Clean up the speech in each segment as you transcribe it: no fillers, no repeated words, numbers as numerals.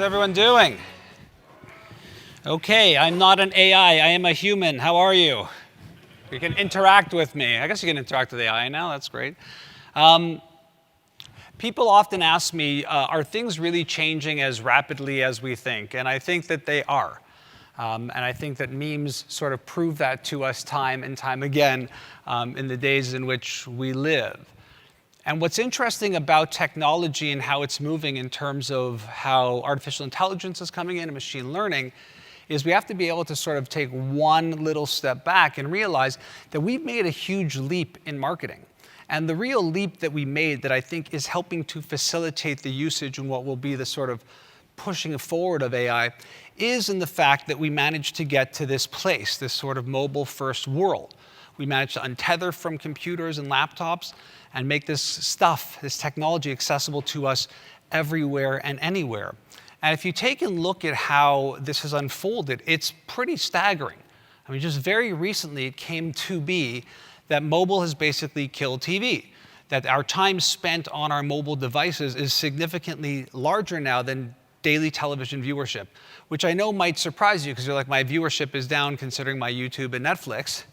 everyone doing? Okay, I'm not an AI, I am a human. How are you? You can interact with me. I guess you can interact with AI now, that's great. People often ask me, are things really changing as rapidly as we think? And I think that they are. And I think that memes sort of prove that to us time and time again in the days in which we live. And what's interesting about technology and how it's moving in terms of how artificial intelligence is coming in and machine learning is we have to be able to sort of take one little step back and realize that we've made a huge leap in marketing. And the real leap that we made that I think is helping to facilitate the usage and what will be the sort of pushing forward of AI is in the fact that we managed to get to this place, this sort of mobile-first world. We managed to untether from computers and laptops and make this stuff, this technology, accessible to us everywhere and anywhere. And if you take a look at how this has unfolded, it's pretty staggering. I mean, just very recently it came to be that mobile has basically killed TV, that our time spent on our mobile devices is significantly larger now than daily television viewership, which I know might surprise you because you're like, my viewership is down considering my YouTube and Netflix.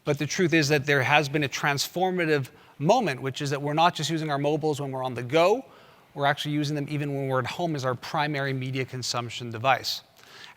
But the truth is that there has been a transformative moment, which is that we're not just using our mobiles when we're on the go, we're actually using them even when we're at home as our primary media consumption device.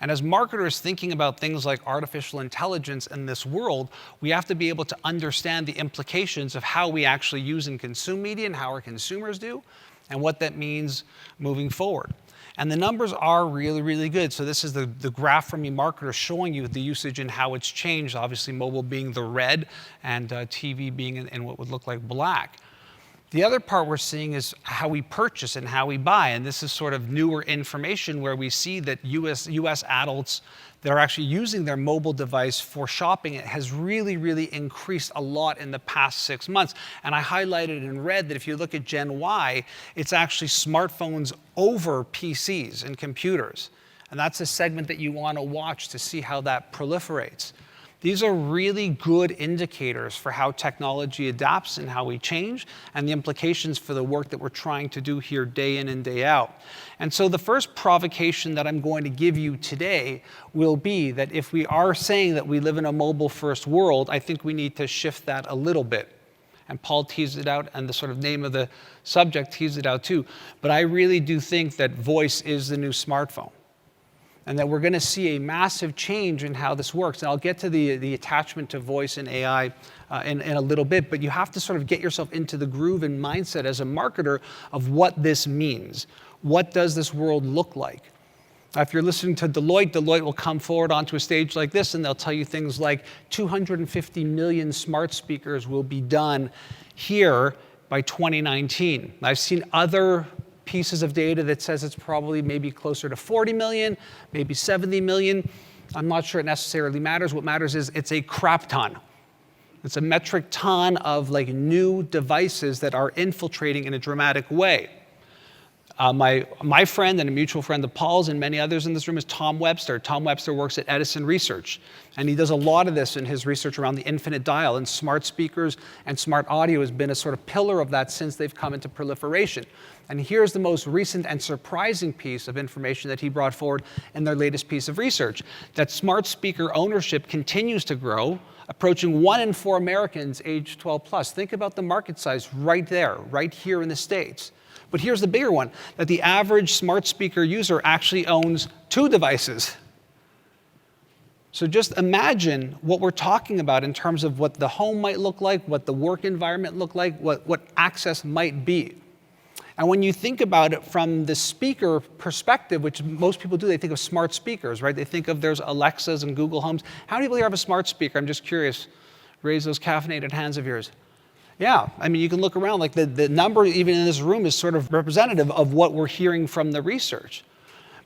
And as marketers thinking about things like artificial intelligence in this world, we have to be able to understand the implications of how we actually use and consume media and how our consumers do, and what that means moving forward. And the numbers are really, really good. So this is the graph from eMarketer showing you the usage and how it's changed, obviously mobile being the red and TV being in what would look like black. The other part we're seeing is how we purchase and how we buy. And this is sort of newer information where we see that US adults that are actually using their mobile device for shopping, it has really, really increased a lot in the past 6 months. And I highlighted in red that if you look at Gen Y, it's actually smartphones over PCs and computers. And that's a segment that you want to watch to see how that proliferates. These are really good indicators for how technology adapts and how we change and the implications for the work that we're trying to do here day in and day out. And so the first provocation that I'm going to give you today will be that if we are saying that we live in a mobile-first world, I think we need to shift that a little bit. And Paul teased it out, and the sort of name of the subject teased it out too. But I really do think that voice is the new smartphone, and that we're going to see a massive change in how this works. And I'll get to the attachment to voice and AI in a little bit, but you have to sort of get yourself into the groove and mindset as a marketer of what this means. What does this world look like? If you're listening to Deloitte, Deloitte will come forward onto a stage like this and they'll tell you things like 250 million smart speakers will be done here by 2019. I've seen other pieces of data that says it's probably maybe closer to 40 million, maybe 70 million. I'm not sure it necessarily matters. What matters is it's a crap ton. It's a metric ton of like new devices that are infiltrating in a dramatic way. My friend and a mutual friend of Paul's and many others in this room is Tom Webster. Tom Webster works at Edison Research, and he does a lot of this in his research around the infinite dial, and smart speakers and smart audio has been a sort of pillar of that since they've come into proliferation. And here's the most recent and surprising piece of information that he brought forward in their latest piece of research, that smart speaker ownership continues to grow, approaching 1 in 4 Americans age 12 plus. Think about the market size right there, right here in the States. But here's the bigger one, that the average smart speaker user actually owns 2 devices. So just imagine what we're talking about in terms of what the home might look like, what the work environment look like, what access might be. And when you think about it from the speaker perspective, which most people do, they think of smart speakers, right? They think of there's Alexas and Google Homes. How many people here have a smart speaker? I'm just curious. Raise those caffeinated hands of yours. Yeah, I mean, you can look around, like the number even in this room is sort of representative of what we're hearing from the research.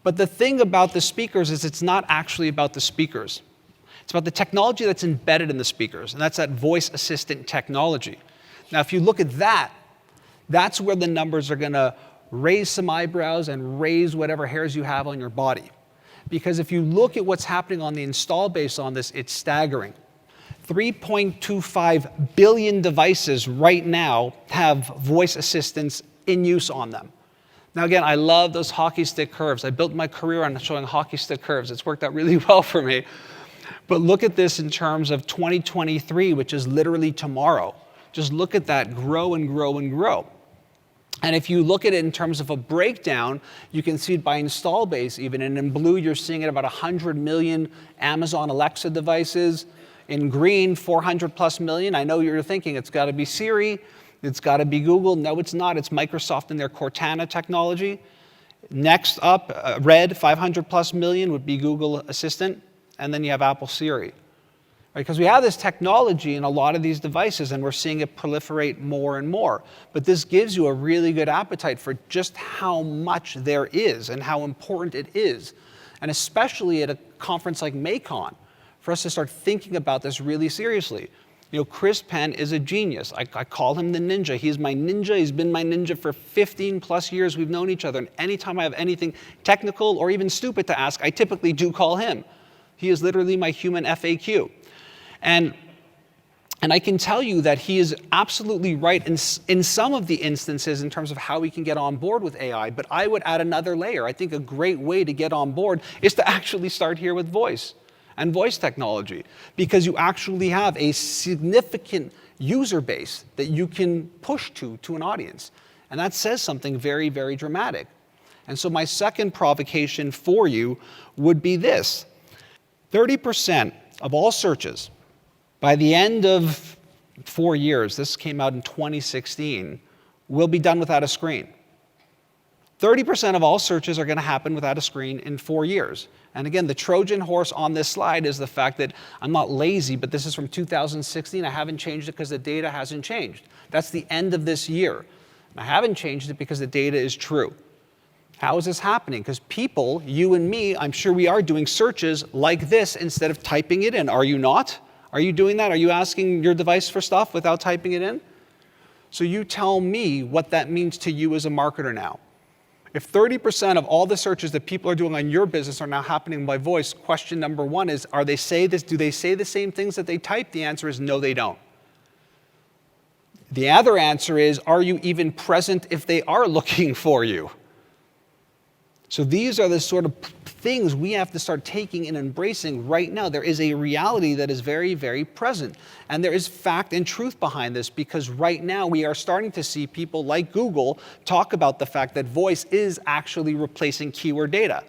But the thing about the speakers is it's not actually about the speakers. It's about the technology that's embedded in the speakers, and that's that voice assistant technology. Now, if you look at that, that's where the numbers are going to raise some eyebrows and raise whatever hairs you have on your body. Because if you look at what's happening on the install base on this, it's staggering. 3.25 billion devices right now have voice assistants in use on them. Now again, I love those hockey stick curves. I built my career on showing hockey stick curves. It's worked out really well for me. But look at this in terms of 2023, which is literally tomorrow. Just look at that grow and grow and grow. And if you look at it in terms of a breakdown, you can see it by install base even. And in blue, you're seeing it about 100 million Amazon Alexa devices. In green, 400 plus million. I know you're thinking it's got to be Siri, it's got to be Google. No, it's not. It's Microsoft and their Cortana technology. Next up, red, 500 plus million would be Google Assistant. And then you have Apple Siri. Right? Because we have this technology in a lot of these devices, and we're seeing it proliferate more and more. But this gives you a really good appetite for just how much there is and how important it is. And especially at a conference like MAICON, for us to start thinking about this really seriously. You know, Chris Penn is a genius. I call him the ninja. He's my ninja. He's been my ninja for 15 plus years. We've known each other. And anytime I have anything technical or even stupid to ask, I typically do call him. He is literally my human FAQ. And I can tell you that he is absolutely right in some of the instances in terms of how we can get on board with AI, but I would add another layer. I think a great way to get on board is to actually start here with voice and voice technology, because you actually have a significant user base that you can push to an audience. And that says something very, very dramatic. And so my second provocation for you would be this. 30% of all searches by the end of 4 years, this came out in 2016, will be done without a screen. 30% of all searches are going to happen without a screen in 4 years. And again, the Trojan horse on this slide is the fact that I'm not lazy, but this is from 2016. I haven't changed it because the data hasn't changed. That's the end of this year. And I haven't changed it because the data is true. How is this happening? Because people, you and me, I'm sure we are doing searches like this instead of typing it in. Are you not? Are you doing that? Are you asking your device for stuff without typing it in? So you tell me what that means to you as a marketer now. If 30% of all the searches that people are doing on your business are now happening by voice, question number one is, do they say the same things that they type? The answer is no, they don't. The other answer is, are you even present if they are looking for you? So these are the sort of things we have to start taking and embracing right now. There is a reality that is very, very present. And there is fact and truth behind this, because right now we are starting to see people like Google talk about the fact that voice is actually replacing keyword data.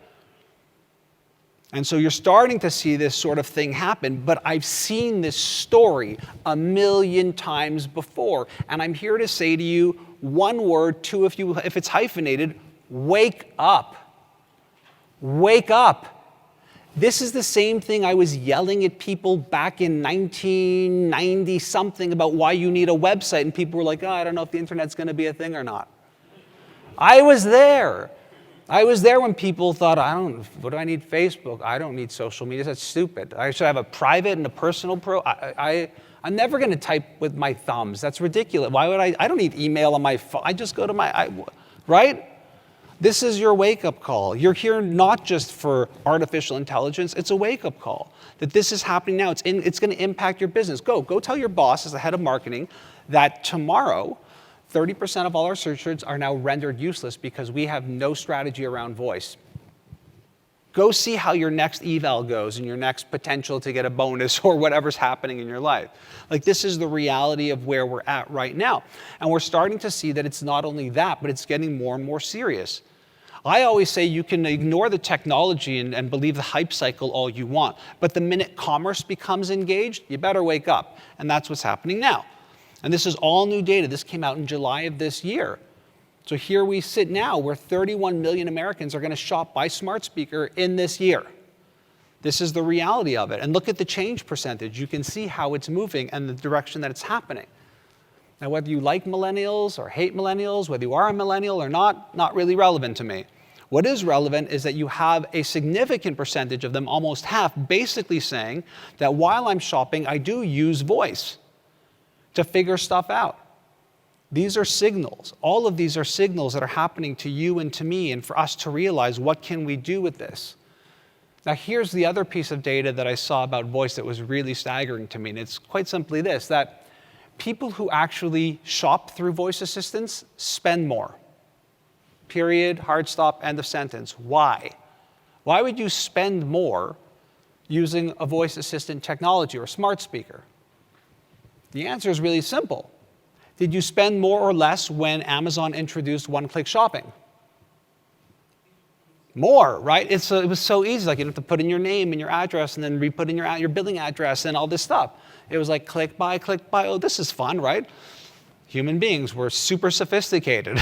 And so you're starting to see this sort of thing happen, but I've seen this story a million times before. And I'm here to say to you, one word, two if it's hyphenated, wake up. Wake up. This is the same thing I was yelling at people back in 1990 something about why you need a website, and people were like, I don't know if the internet's going to be a thing or not. I was there. I was there when people thought, what do I need Facebook? I don't need social media. That's stupid. I should have a private and a personal I'm never going to type with my thumbs. That's ridiculous. Why would I don't need email on my phone. I just go to right? This is your wake-up call. You're here not just for artificial intelligence. It's a wake-up call that this is happening now. It's going to impact your business. Go tell your boss as the head of marketing that tomorrow, 30% of all our search words are now rendered useless because we have no strategy around voice. Go see how your next eval goes and your next potential to get a bonus or whatever's happening in your life. Like, this is the reality of where we're at right now. And we're starting to see that it's not only that, but it's getting more and more serious. I always say you can ignore the technology and believe the hype cycle all you want, but the minute commerce becomes engaged, you better wake up. And that's what's happening now. And this is all new data. This came out in July of this year. So here we sit now, where 31 million Americans are going to shop by smart speaker in this year. This is the reality of it. And look at the change percentage. You can see how it's moving and the direction that it's happening. Now, whether you like millennials or hate millennials, whether you are a millennial or not really relevant to me. What is relevant is that you have a significant percentage of them, almost half, basically saying that while I'm shopping, I do use voice to figure stuff out. These are signals. All of these are signals that are happening to you and to me, and for us to realize, what can we do with this? Now, here's the other piece of data that I saw about voice that was really staggering to me, and it's quite simply this, that people who actually shop through voice assistants spend more. Period, hard stop, end of sentence. Why? Why would you spend more using a voice assistant technology or a smart speaker? The answer is really simple. Did you spend more or less when Amazon introduced one-click shopping? More, right? It was so easy. Like, you don't have to put in your name and your address and then re-put in your billing address and all this stuff. It was like click, buy. Oh, this is fun, right? Human beings were super sophisticated.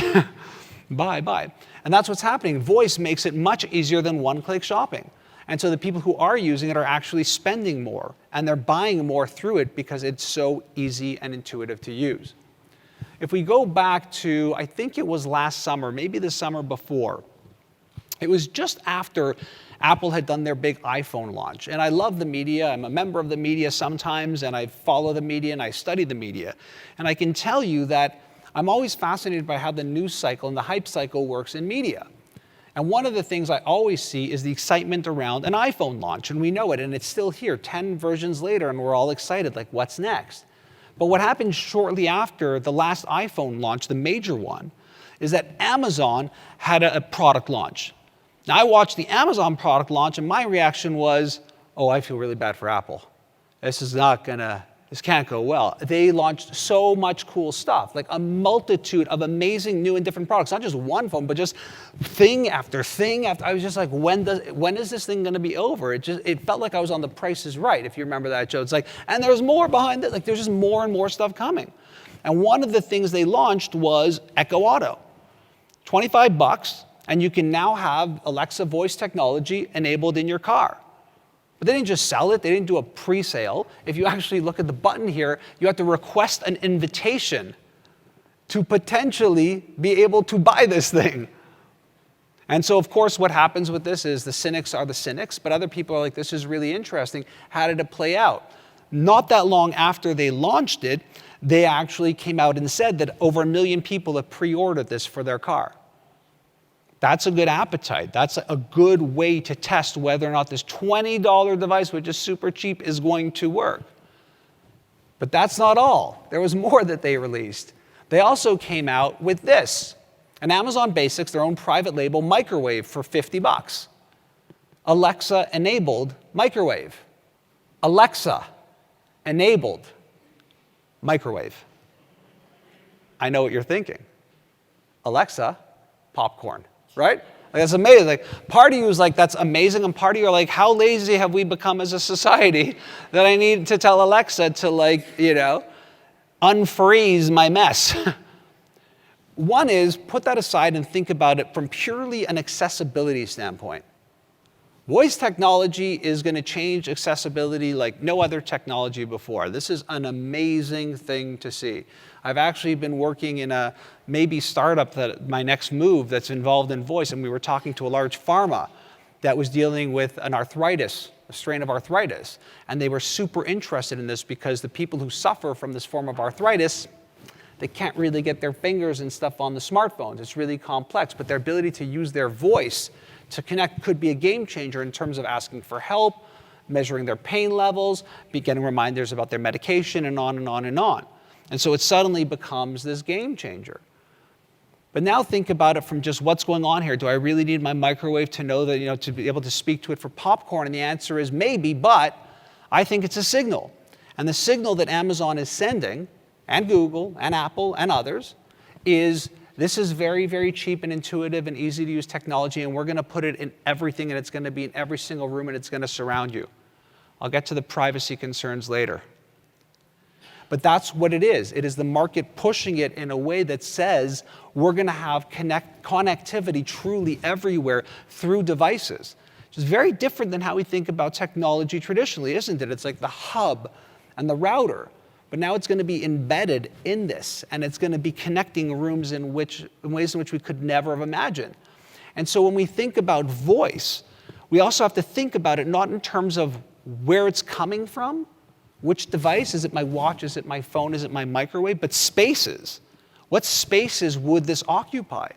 Buy. And that's what's happening. Voice makes it much easier than one-click shopping. And so the people who are using it are actually spending more, and they're buying more through it because it's so easy and intuitive to use. If we go back to, I think it was last summer, maybe the summer before, it was just after Apple had done their big iPhone launch. And I love the media. I'm a member of the media sometimes, and I follow the media, and I study the media. And I can tell you that I'm always fascinated by how the news cycle and the hype cycle works in media. And one of the things I always see is the excitement around an iPhone launch, and we know it, and it's still here 10 versions later, and we're all excited, like, what's next? But what happened shortly after the last iPhone launch, the major one, is that Amazon had a product launch. Now, I watched the Amazon product launch, and my reaction was, oh, I feel really bad for Apple. This can't go well. They launched so much cool stuff, like a multitude of amazing new and different products, not just one phone, but just thing after thing after. I was just like, when is this thing going to be over? It felt like I was on The Price is Right, if you remember that show. It's like, and there's more behind it. Like, there's just more and more stuff coming. And one of the things they launched was Echo Auto. $25, and you can now have Alexa voice technology enabled in your car. But they didn't just sell it, they didn't do a pre-sale. If you actually look at the button here, you have to request an invitation to potentially be able to buy this thing. And so, of course, what happens with this is the cynics are the cynics, but other people are like, this is really interesting. How did it play out? Not that long after they launched it, they actually came out and said that over 1 million people have pre-ordered this for their car. That's a good appetite. That's a good way to test whether or not this $20 device, which is super cheap, is going to work. But that's not all. There was more that they released. They also came out with this, an Amazon Basics, their own private label microwave for $50. Alexa-enabled microwave. Alexa-enabled microwave. I know what you're thinking. Alexa, popcorn. Right? Like, that's amazing. Like, part of you is like, that's amazing, and part of you are like, how lazy have we become as a society that I need to tell Alexa to, like, unfreeze my mess? One is, put that aside and think about it from purely an accessibility standpoint. Voice technology is going to change accessibility like no other technology before. This is an amazing thing to see. I've actually been working in a maybe startup, my next move, that's involved in voice, and we were talking to a large pharma that was dealing with an arthritis, a strain of arthritis, and they were super interested in this because the people who suffer from this form of arthritis, they can't really get their fingers and stuff on the smartphones. It's really complex, but their ability to use their voice to connect could be a game changer in terms of asking for help, measuring their pain levels, getting reminders about their medication, and on and on and on. And so it suddenly becomes this game changer. But now think about it from just what's going on here. Do I really need my microwave to know that, to be able to speak to it for popcorn? And the answer is maybe, but I think it's a signal. And the signal that Amazon is sending, and Google, and Apple, and others, is this is very, very cheap and intuitive and easy to use technology, and we're going to put it in everything, and it's going to be in every single room, and it's going to surround you. I'll get to the privacy concerns later. But that's what it is. It is the market pushing it in a way that says we're going to have connectivity truly everywhere through devices, which is very different than how we think about technology traditionally, isn't it? It's like the hub and the router. But now it's going to be embedded in this, and it's going to be connecting rooms in ways in which we could never have imagined. And so when we think about voice, we also have to think about it not in terms of where it's coming from, which device, is it my watch, is it my phone, is it my microwave, but spaces. What spaces would this occupy?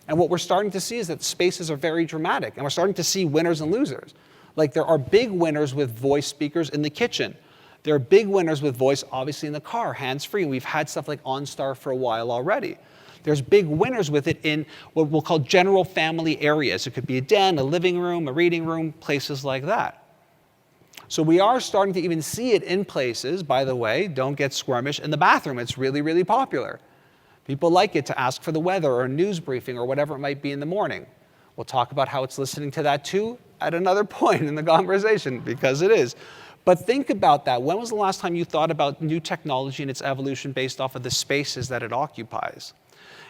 And what we're starting to see is that spaces are very dramatic, and we're starting to see winners and losers. Like, there are big winners with voice speakers in the kitchen. There are big winners with voice, obviously, in the car, hands-free. We've had stuff like OnStar for a while already. There's big winners with it in what we'll call general family areas. It could be a den, a living room, a reading room, places like that. So we are starting to even see it in places, by the way, don't get squirmish, in the bathroom. It's really, really popular. People like it to ask for the weather or a news briefing or whatever it might be in the morning. We'll talk about how it's listening to that too at another point in the conversation, because it is. But think about that. When was the last time you thought about new technology and its evolution based off of the spaces that it occupies?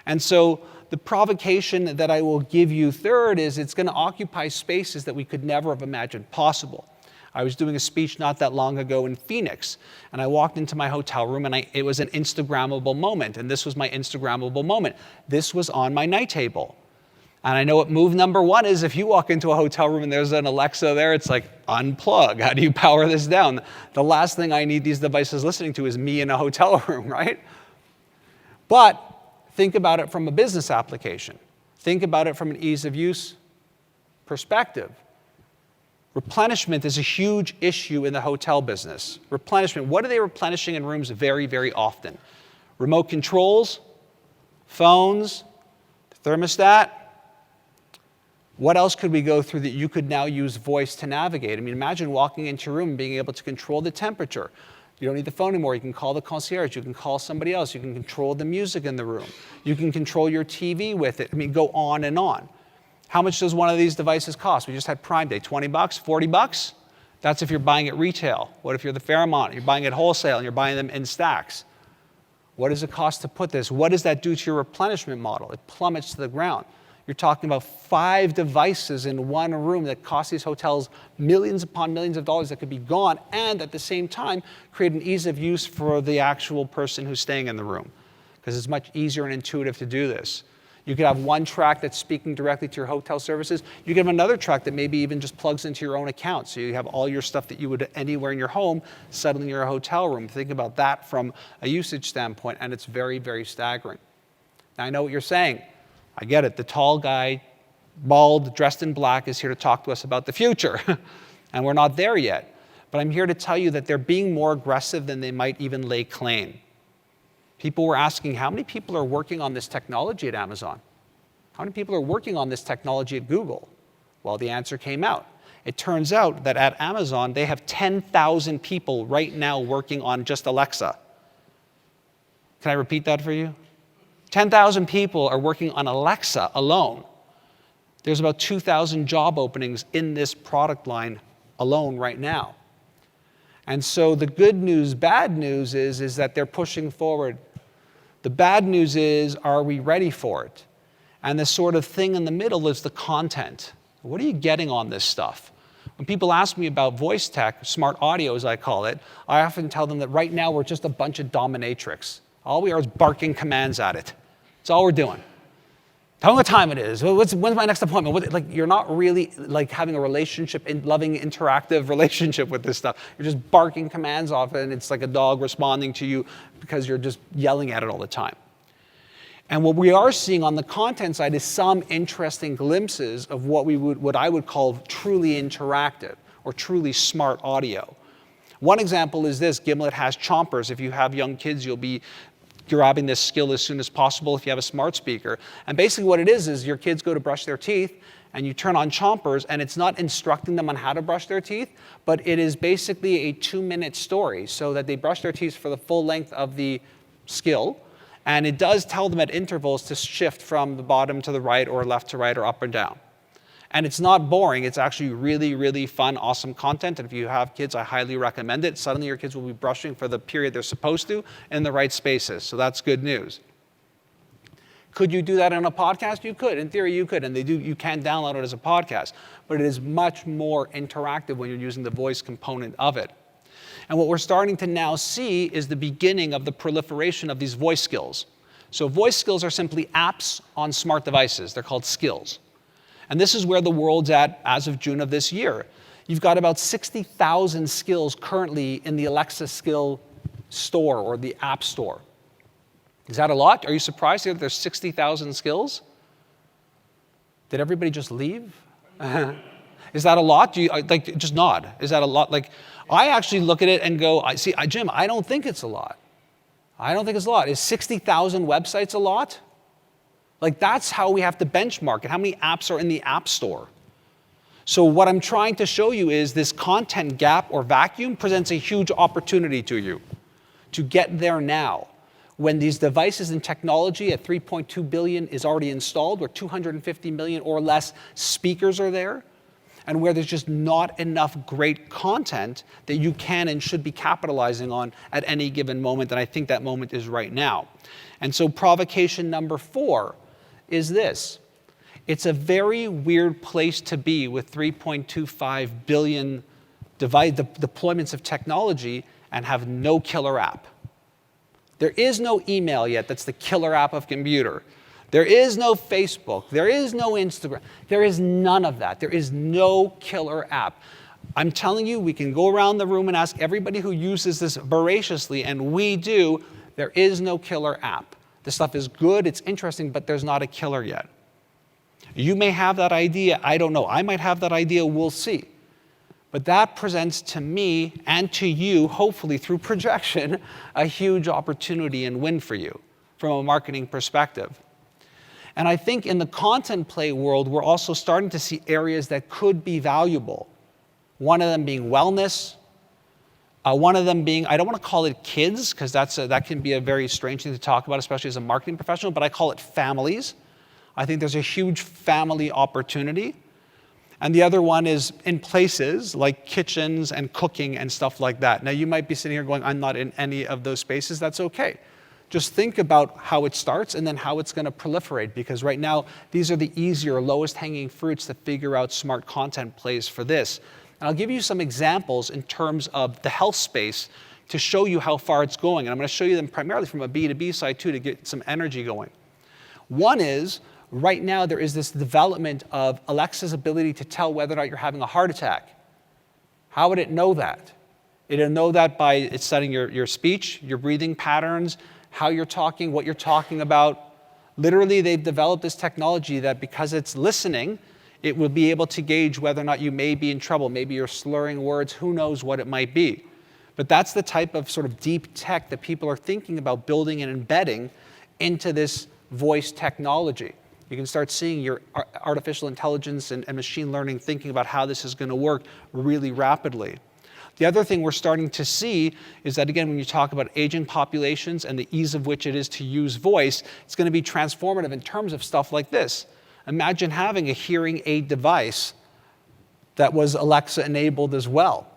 And so the provocation that I will give you third is it's going to occupy spaces that we could never have imagined possible. I was doing a speech not that long ago in Phoenix, and I walked into my hotel room, and it was an Instagrammable moment, and this was my Instagrammable moment. This was on my night table. And I know what move number one is. If you walk into a hotel room and there's an Alexa there, it's like, unplug. How do you power this down? The last thing I need these devices listening to is me in a hotel room, right? But think about it from a business application. Think about it from an ease of use perspective. Replenishment is a huge issue in the hotel business. Replenishment, what are they replenishing in rooms very, very often? Remote controls, phones, thermostat. What else could we go through that you could now use voice to navigate? I mean, imagine walking into a room and being able to control the temperature. You don't need the phone anymore. You can call the concierge. You can call somebody else. You can control the music in the room. You can control your TV with it. I mean, go on and on. How much does one of these devices cost? We just had Prime Day, 20 bucks, 40 bucks? That's if you're buying it retail. What if you're the Fairmont, you're buying it wholesale and you're buying them in stacks? What does it cost to put this? What does that do to your replenishment model? It plummets to the ground. You're talking about 5 devices in one room that cost these hotels millions upon millions of dollars that could be gone, and at the same time create an ease of use for the actual person who's staying in the room, because it's much easier and intuitive to do this. You could have one track that's speaking directly to your hotel services. You could have another track that maybe even just plugs into your own account. So you have all your stuff that you would anywhere in your home, suddenly in your hotel room. Think about that from a usage standpoint, and it's very, very staggering. Now, I know what you're saying. I get it. The tall guy, bald, dressed in black, is here to talk to us about the future. And we're not there yet. But I'm here to tell you that they're being more aggressive than they might even lay claim. People were asking, how many people are working on this technology at Amazon? How many people are working on this technology at Google? Well, the answer came out. It turns out that at Amazon, they have 10,000 people right now working on just Alexa. Can I repeat that for you? 10,000 people are working on Alexa alone. There's about 2,000 job openings in this product line alone right now. And so the good news, bad news is that they're pushing forward. The bad news is, are we ready for it? And the sort of thing in the middle is the content. What are you getting on this stuff? When people ask me about voice tech, smart audio as I call it, I often tell them that right now we're just a bunch of dominatrix. All we are is barking commands at it. That's all we're doing. Tell me what time it is. When's my next appointment? You're not really having a relationship, loving, interactive relationship with this stuff. You're just barking commands off it, and it's like a dog responding to you because you're just yelling at it all the time. And what we are seeing on the content side is some interesting glimpses of what I would call truly interactive or truly smart audio. One example is this. Gimlet has chompers. If you have young kids, you'll be grabbing this skill as soon as possible if you have a smart speaker. And basically what it is your kids go to brush their teeth and you turn on chompers, and it's not instructing them on how to brush their teeth, but it is basically a 2-minute story so that they brush their teeth for the full length of the skill. And it does tell them at intervals to shift from the bottom to the right or left to right or up and down. And it's not boring. It's actually really, really fun, awesome content. And if you have kids, I highly recommend it. Suddenly your kids will be brushing for the period they're supposed to in the right spaces. So that's good news. Could you do that on a podcast? You could. In theory, you could. And you can download it as a podcast. But it is much more interactive when you're using the voice component of it. And what we're starting to now see is the beginning of the proliferation of these voice skills. So voice skills are simply apps on smart devices. They're called skills. And this is where the world's at as of June of this year. You've got about 60,000 skills currently in the Alexa skill store or the app store. Is that a lot? Are you surprised that there's 60,000 skills? Did everybody just leave? Is that a lot? Do you just nod? Is that a lot? I actually look at it and go, Jim, I don't think it's a lot. I don't think it's a lot. Is 60,000 websites a lot? Like, that's how we have to benchmark it. How many apps are in the App Store? So what I'm trying to show you is this content gap or vacuum presents a huge opportunity to you to get there now. When these devices and technology at 3.2 billion is already installed, where 250 million or less speakers are there, and where there's just not enough great content that you can and should be capitalizing on at any given moment, and I think that moment is right now. And so provocation number 4 is this. It's a very weird place to be with 3.25 billion deployments of technology and have no killer app. There is no email yet that's the killer app of computer. There is no Facebook. There is no Instagram. There is none of that. There is no killer app. I'm telling you, we can go around the room and ask everybody who uses this voraciously, and we do. There is no killer app. This stuff is good, it's interesting, but there's not a killer yet. You may have that idea, I don't know. I might have that idea, we'll see. But that presents to me and to you, hopefully through projection, a huge opportunity and win for you from a marketing perspective. And I think in the content play world, we're also starting to see areas that could be valuable. One of them being wellness. One of them being, I don't want to call it kids, because that can be a very strange thing to talk about, especially as a marketing professional, but I call it families. I think there's a huge family opportunity. And the other one is in places like kitchens and cooking and stuff like that. Now, you might be sitting here going, I'm not in any of those spaces. That's okay. Just think about how it starts and then how it's going to proliferate, because right now, these are the easier, lowest hanging fruits to figure out smart content plays for this. And I'll give you some examples in terms of the health space to show you how far it's going. And I'm going to show you them primarily from a B2B side too, to get some energy going. One is, right now there is this development of Alexa's ability to tell whether or not you're having a heart attack. How would it know that? It'll know that by it's studying your speech, your breathing patterns, how you're talking, what you're talking about. Literally, they've developed this technology that because it's listening, it will be able to gauge whether or not you may be in trouble. Maybe you're slurring words, who knows what it might be. But that's the type of sort of deep tech that people are thinking about building and embedding into this voice technology. You can start seeing your artificial intelligence and machine learning thinking about how this is going to work really rapidly. The other thing we're starting to see is that, again, when you talk about aging populations and the ease of which it is to use voice, it's going to be transformative in terms of stuff like this. Imagine having a hearing aid device that was Alexa enabled as well.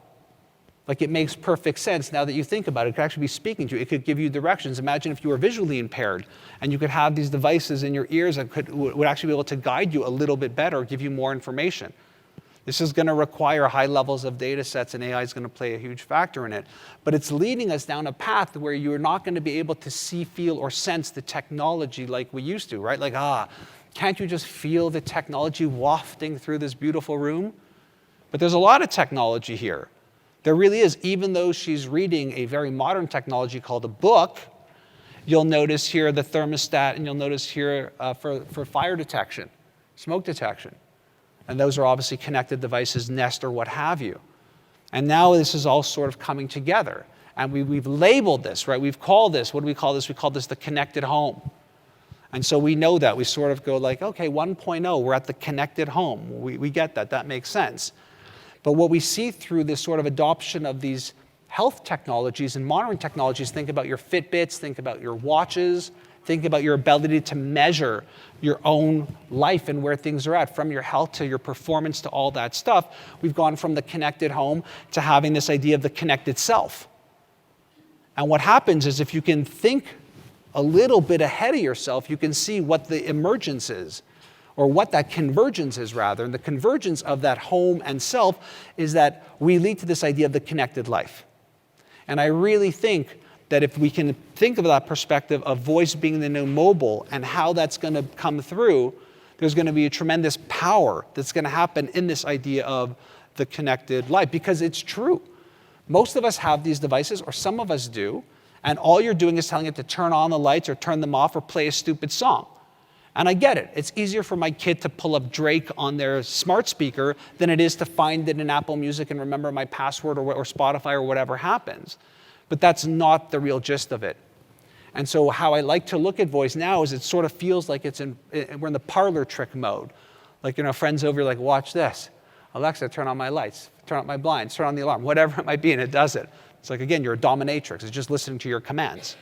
Like, it makes perfect sense now that you think about it. It could actually be speaking to you. It could give you directions. Imagine if you were visually impaired and you could have these devices in your ears that would actually be able to guide you a little bit better, give you more information. This is going to require high levels of data sets, and AI is going to play a huge factor in it. But it's leading us down a path where you're not going to be able to see, feel, or sense the technology like we used to, right? Like, can't you just feel the technology wafting through this beautiful room? But there's a lot of technology here. There really is. Even though she's reading a very modern technology called a book, you'll notice here the thermostat, and you'll notice here for fire detection, smoke detection. And those are obviously connected devices, Nest or what have you. And now this is all sort of coming together. And we've labeled this, right? We've called this, what do we call this? We call this the connected home. And so we know that. We sort of go like, okay, 1.0, we're at the connected home. We get that. That makes sense. But what we see through this sort of adoption of these health technologies and modern technologies, think about your Fitbits, think about your watches, think about your ability to measure your own life and where things are at, from your health to your performance to all that stuff. We've gone from the connected home to having this idea of the connected self. And what happens is if you can think a little bit ahead of yourself, you can see what the emergence is, or what that convergence is rather. And the convergence of that home and self is that we lead to this idea of the connected life. And I really think that if we can think of that perspective of voice being the new mobile and how that's going to come through, there's going to be a tremendous power that's going to happen in this idea of the connected life. Because it's true. Most of us have these devices, or some of us do, and all you're doing is telling it to turn on the lights or turn them off or play a stupid song. And I get it. It's easier for my kid to pull up Drake on their smart speaker than it is to find it in Apple Music and remember my password or Spotify or whatever happens. But that's not the real gist of it. And so how I like to look at voice now is it sort of feels like we're in the parlor trick mode. Like, friends over, like, watch this. Alexa, turn on my lights, turn on my blinds, turn on the alarm, whatever it might be, and it does it. It's like, again, you're a dominatrix. It's just listening to your commands.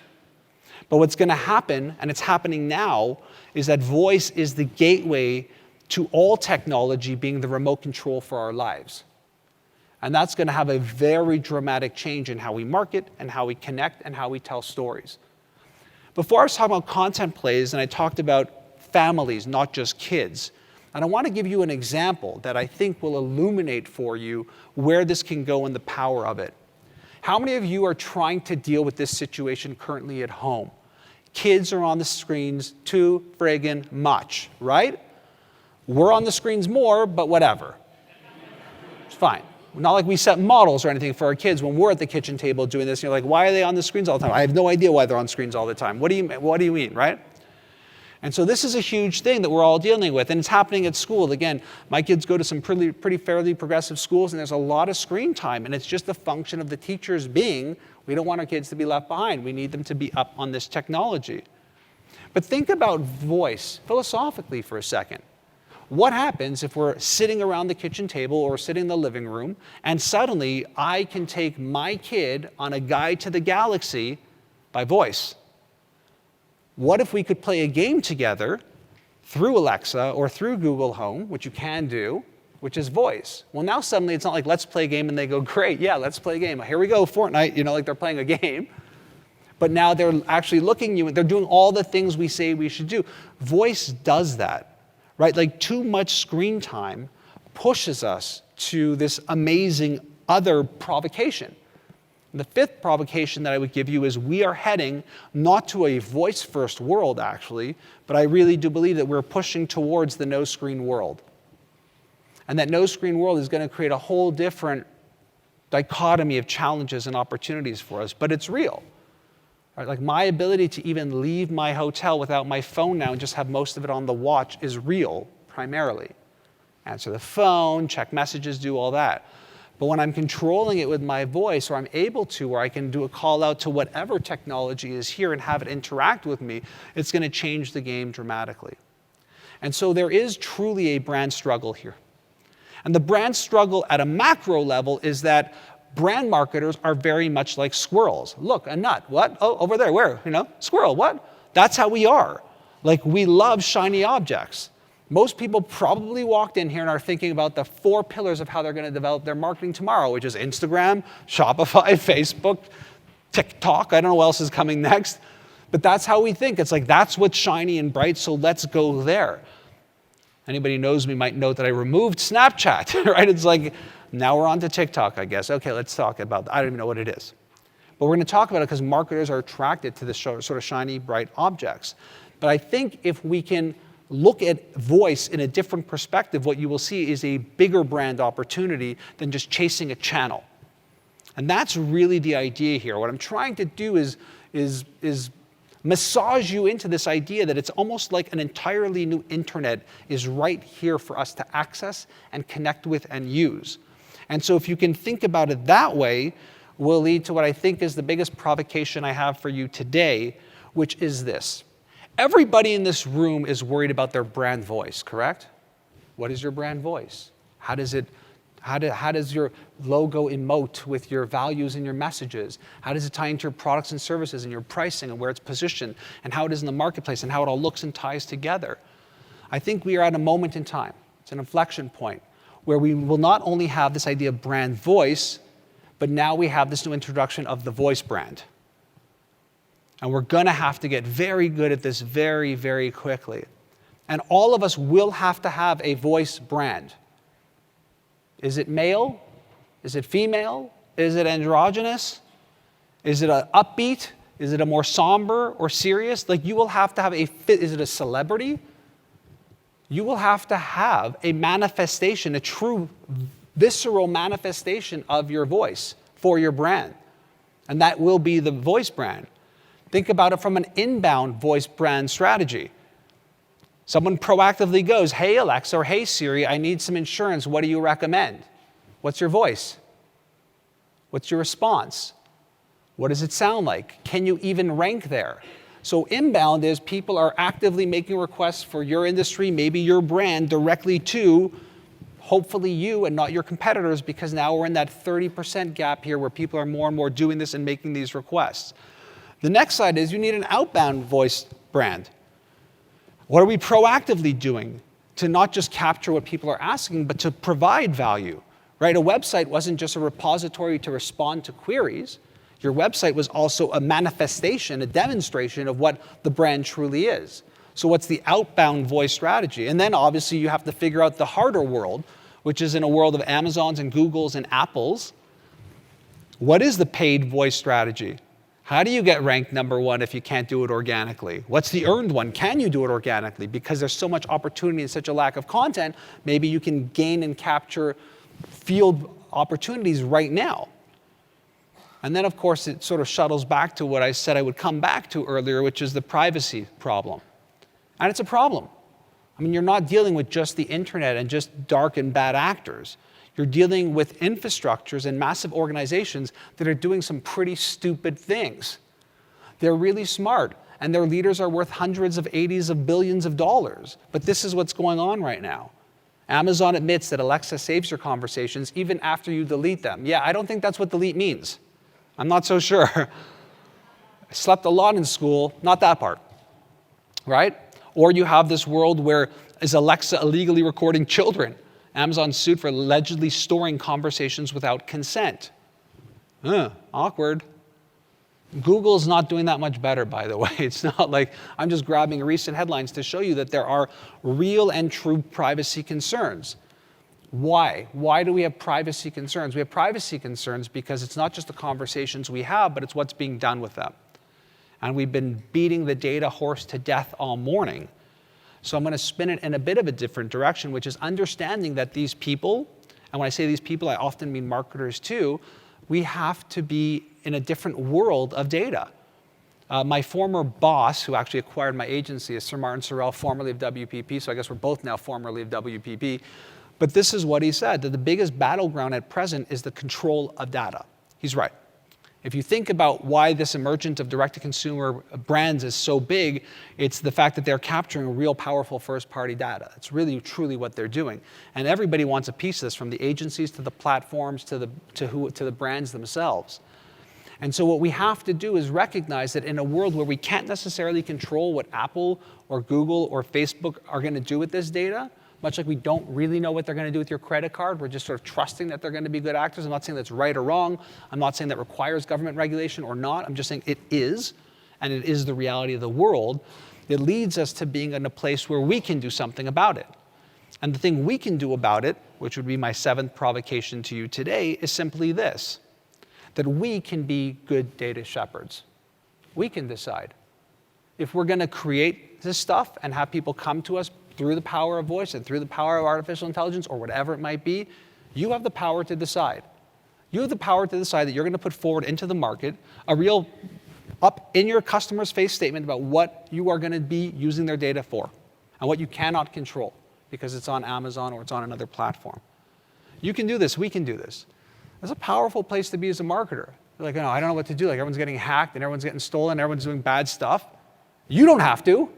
But what's going to happen, and it's happening now, is that voice is the gateway to all technology being the remote control for our lives. And that's going to have a very dramatic change in how we market and how we connect and how we tell stories. Before I was talking about content plays, and I talked about families, not just kids. And I want to give you an example that I think will illuminate for you where this can go and the power of it. How many of you are trying to deal with this situation currently at home? Kids are on the screens too friggin' much, right? We're on the screens more, but whatever. It's fine. Not like we set models or anything for our kids when we're at the kitchen table doing this. You're like, why are they on the screens all the time? I have no idea why they're on screens all the time. What do you mean, right? And so this is a huge thing that we're all dealing with, and it's happening at school. Again, my kids go to some pretty fairly progressive schools, and there's a lot of screen time, and it's just a function of the teachers being, we don't want our kids to be left behind. We need them to be up on this technology. But think about voice philosophically for a second. What happens if we're sitting around the kitchen table or sitting in the living room, and suddenly I can take my kid on a guide to the galaxy by voice? What if we could play a game together through Alexa or through Google Home, which you can do, which is voice? Well, now suddenly it's not like, let's play a game, and they go, great, yeah, let's play a game. Here we go, Fortnite, like they're playing a game. But now they're actually looking at you, and they're doing all the things we say we should do. Voice does that, right? Like too much screen time pushes us to this amazing other provocation. The fifth provocation that I would give you is we are heading not to a voice-first world, actually, but I really do believe that we're pushing towards the no-screen world. And that no-screen world is going to create a whole different dichotomy of challenges and opportunities for us, but it's real. Right? Like my ability to even leave my hotel without my phone now and just have most of it on the watch is real, primarily. Answer the phone, check messages, do all that. But when I'm controlling it with my voice, or I'm able to, or I can do a call out to whatever technology is here and have it interact with me, it's going to change the game dramatically. And so there is truly a brand struggle here. And the brand struggle at a macro level is that brand marketers are very much like squirrels. Look, a nut. What? Oh, over there. Where? Squirrel. What? That's how we are. Like we love shiny objects. Most people probably walked in here and are thinking about the 4 pillars of how they're going to develop their marketing tomorrow, which is Instagram, Shopify, Facebook, TikTok. I don't know what else is coming next. But that's how we think. It's like, that's what's shiny and bright, so let's go there. Anybody who knows me might note that I removed Snapchat, right? It's like, now we're on to TikTok, I guess. Okay, let's talk about that. I don't even know what it is. But we're going to talk about it because marketers are attracted to this sort of shiny, bright objects. But I think if we can look at voice in a different perspective, what you will see is a bigger brand opportunity than just chasing a channel. And that's really the idea here. What I'm trying to do is massage you into this idea that it's almost like an entirely new internet is right here for us to access and connect with and use. And so if you can think about it that way, will lead to what I think is the biggest provocation I have for you today, which is this. Everybody in this room is worried about their brand voice, correct? What is your brand voice? How does your logo emote with your values and your messages? How does it tie into your products and services and your pricing and where it's positioned and how it is in the marketplace and how it all looks and ties together? I think we are at a moment in time, it's an inflection point, where we will not only have this idea of brand voice, but now we have this new introduction of the voice brand. And we're going to have to get very good at this very, very quickly. And all of us will have to have a voice brand. Is it male? Is it female? Is it androgynous? Is it a upbeat? Is it a more somber or serious? Like you will have to have is it a celebrity? You will have to have a manifestation, a true visceral manifestation of your voice for your brand. And that will be the voice brand. Think about it from an inbound voice brand strategy. Someone proactively goes, hey Alexa or hey Siri, I need some insurance. What do you recommend? What's your voice? What's your response? What does it sound like? Can you even rank there? So inbound is people are actively making requests for your industry, maybe your brand, directly to hopefully you and not your competitors, because now we're in that 30% gap here where people are more and more doing this and making these requests. The next side is you need an outbound voice brand. What are we proactively doing to not just capture what people are asking, but to provide value, right? A website wasn't just a repository to respond to queries. Your website was also a manifestation, a demonstration of what the brand truly is. So what's the outbound voice strategy? And then obviously you have to figure out the harder world, which is in a world of Amazons and Googles and Apples. What is the paid voice strategy? How do you get ranked #1 if you can't do it organically? What's the earned one? Can you do it organically? Because there's so much opportunity and such a lack of content, maybe you can gain and capture field opportunities right now. And then, of course, it sort of shuttles back to what I said I would come back to earlier, which is the privacy problem. And it's a problem. I mean, you're not dealing with just the internet and just dark and bad actors. You're dealing with infrastructures and massive organizations that are doing some pretty stupid things. They're really smart, and their leaders are worth hundreds of 80s of billions of dollars. But this is what's going on right now. Amazon admits that Alexa saves your conversations even after you delete them. Yeah, I don't think that's what delete means. I'm not so sure. I slept a lot in school, not that part, right? Or you have this world where is Alexa illegally recording children? Amazon sued for allegedly storing conversations without consent. Awkward. Google's not doing that much better, by the way. It's not like I'm just grabbing recent headlines to show you that there are real and true privacy concerns. Why? Why do we have privacy concerns? We have privacy concerns because it's not just the conversations we have, but it's what's being done with them. And we've been beating the data horse to death all morning. So I'm going to spin it in a bit of a different direction, which is understanding that these people, and when I say these people, I often mean marketers too, we have to be in a different world of data. My former boss, who actually acquired my agency, is Sir Martin Sorrell, formerly of WPP, so I guess we're both now formerly of WPP. But this is what he said, that the biggest battleground at present is the control of data. He's right. If you think about why this emergence of direct-to-consumer brands is so big, it's the fact that they're capturing real powerful first-party data. It's really, truly what they're doing. And everybody wants a piece of this, from the agencies to the platforms to the brands themselves. And so what we have to do is recognize that in a world where we can't necessarily control what Apple or Google or Facebook are going to do with this data, much like we don't really know what they're going to do with your credit card. We're just sort of trusting that they're going to be good actors. I'm not saying that's right or wrong. I'm not saying that requires government regulation or not. I'm just saying it is, and it is the reality of the world. It leads us to being in a place where we can do something about it. And the thing we can do about it, which would be my 7th provocation to you today, is simply this, that we can be good data shepherds. We can decide. If we're going to create this stuff and have people come to us through the power of voice and through the power of artificial intelligence or whatever it might be, you have the power to decide. You have the power to decide that you're going to put forward into the market a real up in your customer's face statement about what you are going to be using their data for and what you cannot control because it's on Amazon or it's on another platform. You can do this. We can do this. It's a powerful place to be as a marketer. You're like, I don't know what to do. Like, everyone's getting hacked and everyone's getting stolen and everyone's doing bad stuff. You don't have to.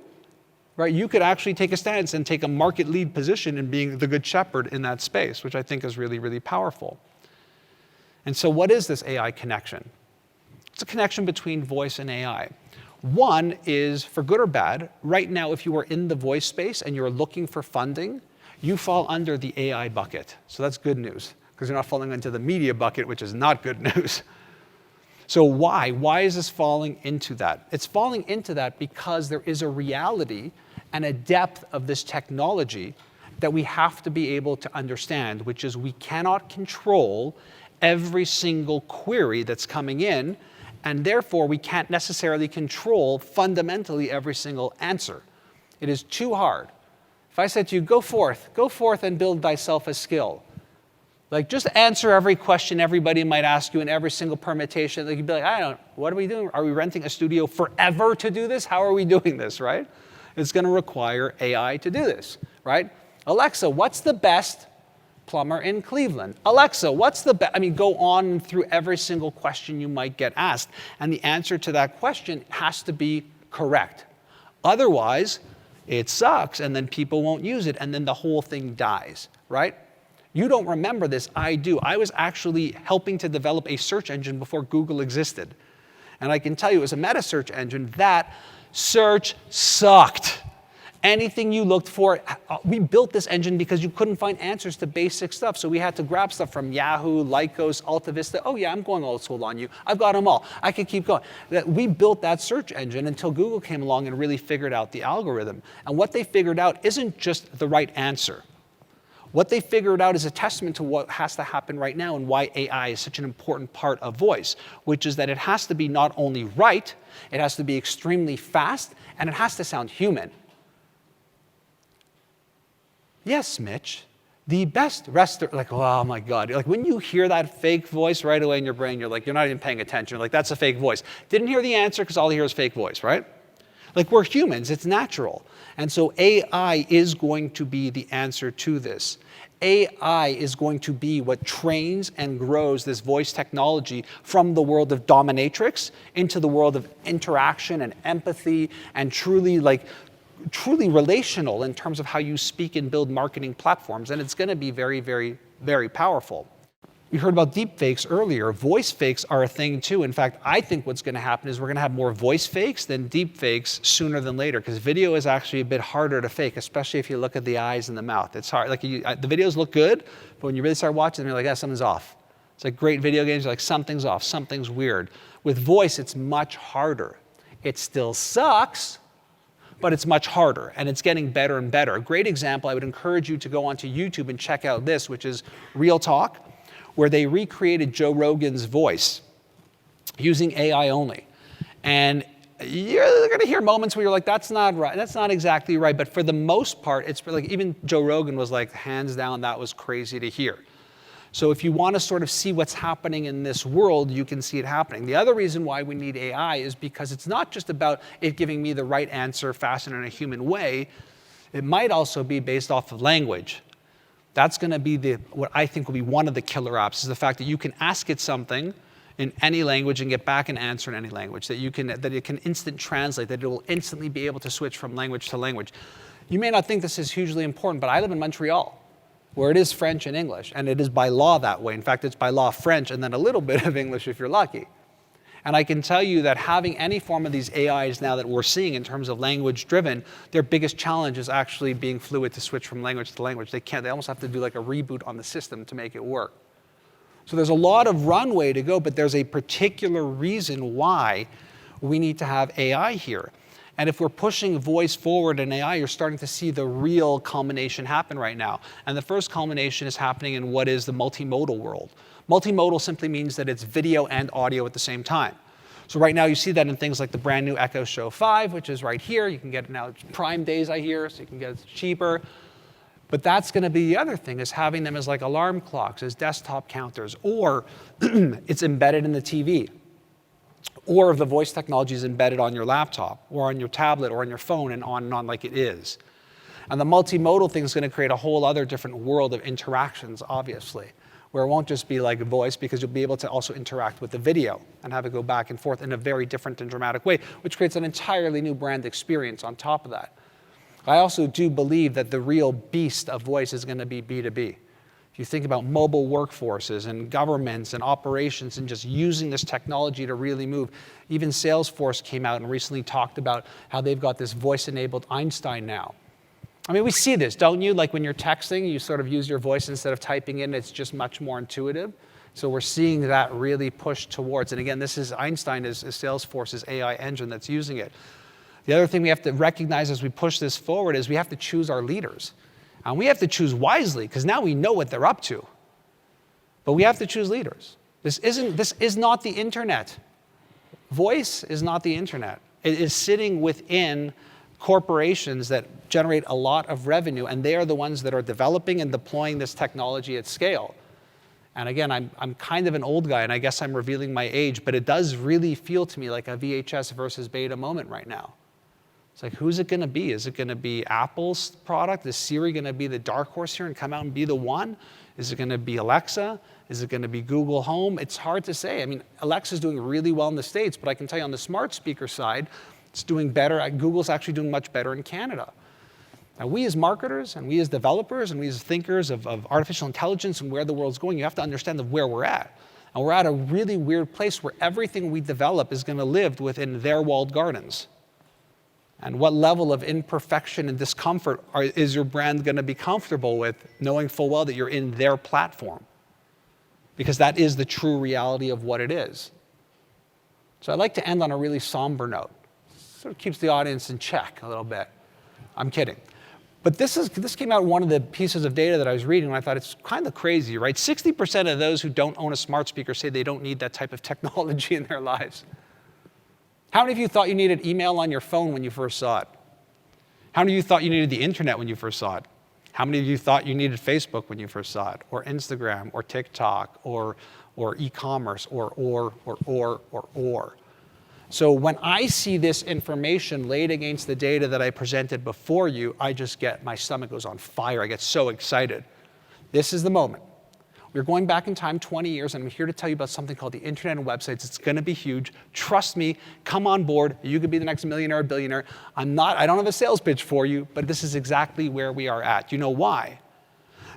Right? You could actually take a stance and take a market lead position in being the good shepherd in that space, which I think is really, really powerful. And so what is this AI connection? It's a connection between voice and AI. One is, for good or bad, right now if you are in the voice space and you're looking for funding, you fall under the AI bucket. So that's good news, because you're not falling into the media bucket, which is not good news. So why? Why is this falling into that? It's falling into that because there is a reality and a depth of this technology that we have to be able to understand, which is we cannot control every single query that's coming in, and therefore we can't necessarily control fundamentally every single answer. It is too hard. If I said to you, go forth and build thyself a skill. Like, just answer every question everybody might ask you in every single permutation. Like, you'd be like, what are we doing? Are we renting a studio forever to do this? How are we doing this, right? It's going to require AI to do this, right? Alexa, what's the best plumber in Cleveland. Alexa, what's the best? I mean, go on through every single question you might get asked. And the answer to that question has to be correct. Otherwise, it sucks, and then people won't use it, and then the whole thing dies, right? You don't remember this, I do. I was actually helping to develop a search engine before Google existed. And I can tell you, it was a meta search engine. That search sucked. Anything you looked for, we built this engine because you couldn't find answers to basic stuff. So we had to grab stuff from Yahoo, Lycos, Alta Vista. Oh yeah, I'm going old school on you. I've got them all. I could keep going. We built that search engine until Google came along and really figured out the algorithm. And what they figured out isn't just the right answer. What they figured out is a testament to what has to happen right now and why AI is such an important part of voice, which is that it has to be not only right, it has to be extremely fast, and it has to sound human. Yes, Mitch, the best restaurant, like, oh my God. Like when you hear that fake voice right away in your brain, you're like, you're not even paying attention. You're like, that's a fake voice. Didn't hear the answer because all you hear is fake voice, right? Like we're humans, it's natural. And so AI is going to be the answer to this. AI is going to be what trains and grows this voice technology from the world of dominatrix into the world of interaction and empathy and truly relational in terms of how you speak and build marketing platforms. And it's going to be very, very, very powerful. We heard about deep fakes earlier. Voice fakes are a thing too. In fact, I think what's going to happen is we're going to have more voice fakes than deep fakes sooner than later, because video is actually a bit harder to fake, especially if you look at the eyes and the mouth. It's hard. Like the videos look good, but when you really start watching them, you're like, yeah, something's off. It's like great video games. You're like, something's off. Something's weird. With voice, it's much harder. It still sucks, but it's much harder, and it's getting better and better. A great example, I would encourage you to go onto YouTube and check out this, which is Real Talk, where they recreated Joe Rogan's voice using AI only. And you're going to hear moments where you're like, that's not right, that's not exactly right, but for the most part, it's like even Joe Rogan was like, hands down, that was crazy to hear. So if you want to sort of see what's happening in this world, you can see it happening. The other reason why we need AI is because it's not just about it giving me the right answer fast and in a human way. It might also be based off of language. That's going to be what I think will be one of the killer apps, is the fact that you can ask it something in any language and get back an answer in any language, that it can instant translate, that it will instantly be able to switch from language to language. You may not think this is hugely important, but I live in Montreal, where it is French and English, and it is by law that way. In fact, it's by law French and then a little bit of English if you're lucky. And I can tell you that having any form of these AIs now that we're seeing in terms of language driven, their biggest challenge is actually being fluid to switch from language to language. They almost have to do like a reboot on the system to make it work. So there's a lot of runway to go, but there's a particular reason why we need to have AI here. And if we're pushing voice forward in AI, you're starting to see the real culmination happen right now. And the first culmination is happening in what is the multimodal world. Multimodal simply means that it's video and audio at the same time. So right now you see that in things like the brand new Echo Show 5, which is right here. You can get it now, it's Prime days I hear, so you can get it cheaper. But that's going to be the other thing, is having them as like alarm clocks, as desktop counters, or it's embedded in the TV. Or if the voice technology is embedded on your laptop, or on your tablet, or on your phone, and on like it is. And the multimodal thing is going to create a whole other different world of interactions, obviously, where it won't just be like a voice, because you'll be able to also interact with the video and have it go back and forth in a very different and dramatic way, which creates an entirely new brand experience on top of that. I also do believe that the real beast of voice is going to be B2B. If you think about mobile workforces and governments and operations and just using this technology to really move, even Salesforce came out and recently talked about how they've got this voice-enabled Einstein now. I mean, we see this, don't you? Like when you're texting, you sort of use your voice instead of typing in. It's just much more intuitive. So we're seeing that really push towards. And again, this is Einstein is Salesforce's AI engine that's using it. The other thing we have to recognize as we push this forward is we have to choose our leaders. And we have to choose wisely, because now we know what they're up to. But we have to choose leaders. This is not the internet. Voice is not the internet. It is sitting within corporations that generate a lot of revenue, and they are the ones that are developing and deploying this technology at scale. And again, I'm kind of an old guy, and I guess I'm revealing my age, but it does really feel to me like a VHS versus beta moment right now. It's like, who's it going to be? Is it going to be Apple's product? Is Siri going to be the dark horse here and come out and be the one? Is it going to be Alexa? Is it going to be Google Home? It's hard to say. I mean, Alexa's doing really well in the States, but I can tell you on the smart speaker side, it's doing better. Google's actually doing much better in Canada. Now, we as marketers and we as developers and we as thinkers of artificial intelligence and where the world's going, you have to understand where we're at. And we're at a really weird place where everything we develop is going to live within their walled gardens. And what level of imperfection and discomfort is your brand going to be comfortable with, knowing full well that you're in their platform? Because that is the true reality of what it is. So I'd like to end on a really somber note. Sort of keeps the audience in check a little bit. I'm kidding. But this came out in one of the pieces of data that I was reading, and I thought it's kind of crazy, right? 60% of those who don't own a smart speaker say they don't need that type of technology in their lives. How many of you thought you needed email on your phone when you first saw it? How many of you thought you needed the internet when you first saw it? How many of you thought you needed Facebook when you first saw it? Or Instagram, or TikTok, or e-commerce, or. So when I see this information laid against the data that I presented before you, I just get, my stomach goes on fire. I get so excited. This is the moment. We're going back in time 20 years, and I'm here to tell you about something called the internet and websites. It's going to be huge. Trust me, come on board. You could be the next millionaire or billionaire. I don't have a sales pitch for you, but this is exactly where we are at. You know why?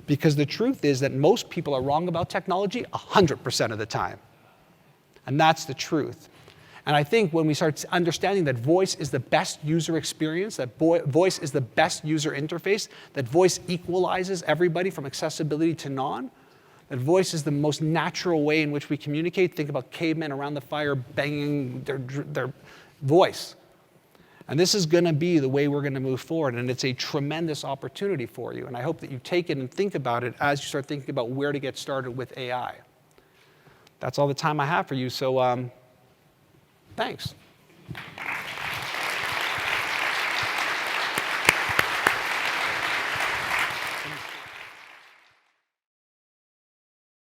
Because the truth is that most people are wrong about technology 100% of the time. And that's the truth. And I think when we start understanding that voice is the best user experience, that voice is the best user interface, that voice equalizes everybody from accessibility to non, that voice is the most natural way in which we communicate. Think about cavemen around the fire banging their voice. And this is going to be the way we're going to move forward, and it's a tremendous opportunity for you. And I hope that you take it and think about it as you start thinking about where to get started with AI. That's all the time I have for you, so thanks.